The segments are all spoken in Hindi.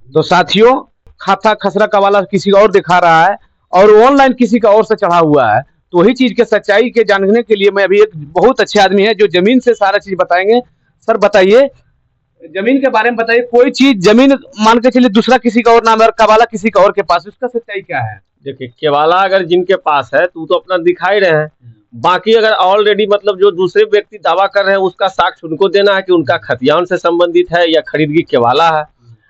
तो साथियों, खाता खसरा का वाला किसी और दिखा रहा है और ऑनलाइन किसी का और से चढ़ा हुआ है। तो वही चीज के सच्चाई के जानने के लिए मैं अभी एक बहुत अच्छे आदमी है जो जमीन से सारा चीज बताएंगे। सर बताइए, जमीन के बारे में बताइए। कोई चीज जमीन मान के चलिए दूसरा किसी का और नाम है और कबाला किसी का और के पास, उसका सच्चाई क्या है? देखिए, केवाला अगर जिनके पास है तो अपना दिखा ही रहे हैं। बाकी अगर ऑलरेडी मतलब जो दूसरे व्यक्ति दावा कर रहे हैं उसका साक्ष्य उनको देना है कि उनका खतियान से संबंधित है या खरीदगी केवाला है।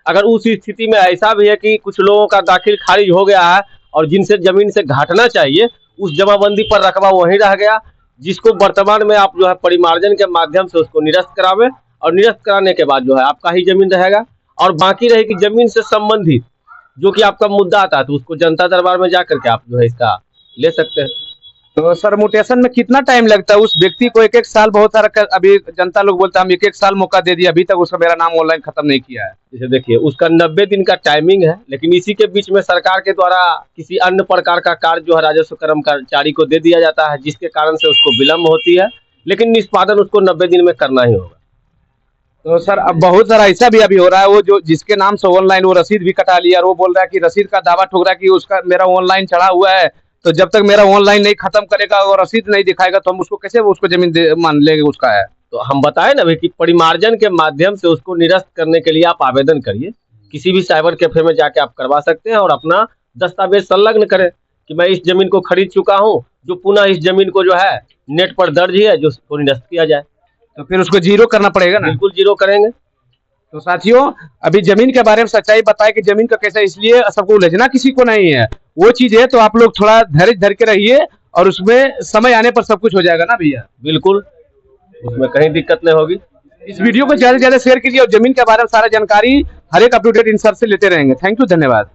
अगर उस स्थिति में ऐसा भी है कि कुछ लोगों का दाखिल खारिज हो गया है और जिनसे जमीन से घाटना चाहिए उस जमाबंदी पर रकबा वहीं रह गया, जिसको वर्तमान में आप जो है परिमार्जन के माध्यम से उसको निरस्त करावे और निरस्त कराने के बाद जो है आपका ही जमीन रहेगा। और बाकी रहेगी जमीन से संबंधित जो कि आपका मुद्दा आता है तो उसको जनता दरबार में जाकर के आप जो है इसका ले सकते हैं। तो सर म्यूटेशन में कितना टाइम लगता है उस व्यक्ति को? एक एक साल बहुत सारा अभी जनता लोग बोलते हैं हम एक एक साल मौका दे दिया, अभी तक उसका मेरा नाम ऑनलाइन खत्म नहीं किया है। जैसे देखिए, उसका 90 दिन का टाइमिंग है, लेकिन इसी के बीच में सरकार के द्वारा किसी अन्य प्रकार का कार्य जो है राजस्व कर्मचारी को दे दिया जाता है, जिसके कारण से उसको विलम्ब होती है, लेकिन निष्पादन उसको 90 दिन में करना ही होगा। तो सर अब बहुत सारा ऐसा भी अभी हो रहा है, वो जो जिसके नाम से ऑनलाइन वो रसीद भी कटा लिया और वो बोल रहा है कि रसीद का दावा ठोक रहा है कि उसका मेरा ऑनलाइन चढ़ा हुआ है, तो जब तक मेरा ऑनलाइन नहीं खत्म करेगा और रसीद नहीं दिखाएगा तो हम उसको कैसे उसको जमीन मान लेंगे उसका है? तो हम बताए ना भाई कि परिमार्जन के माध्यम से उसको निरस्त करने के लिए आप आवेदन करिए, किसी भी साइबर कैफे में जाके आप करवा सकते हैं और अपना दस्तावेज संलग्न करें कि मैं इस जमीन को खरीद चुका हूं, जो पुनः इस जमीन को जो है नेट पर दर्ज है जो उसको निरस्त किया जाए। तो फिर उसको जीरो करना पड़ेगा ना? बिल्कुल जीरो करेंगे। तो साथियों, अभी जमीन के बारे में सच्चाई बताए कि जमीन का कैसा, इसलिए सबको उलझना किसी को नहीं है, वो चीज है। तो आप लोग थोड़ा धैर्य धर के रहिए और उसमें समय आने पर सब कुछ हो जाएगा ना भैया? बिल्कुल, उसमें कहीं दिक्कत नहीं होगी। इस वीडियो को ज्यादा से ज्यादा शेयर कीजिए और जमीन के बारे में सारा जानकारी हर एक अप टू डेट इन सर से लेते रहेंगे। थैंक यू, धन्यवाद।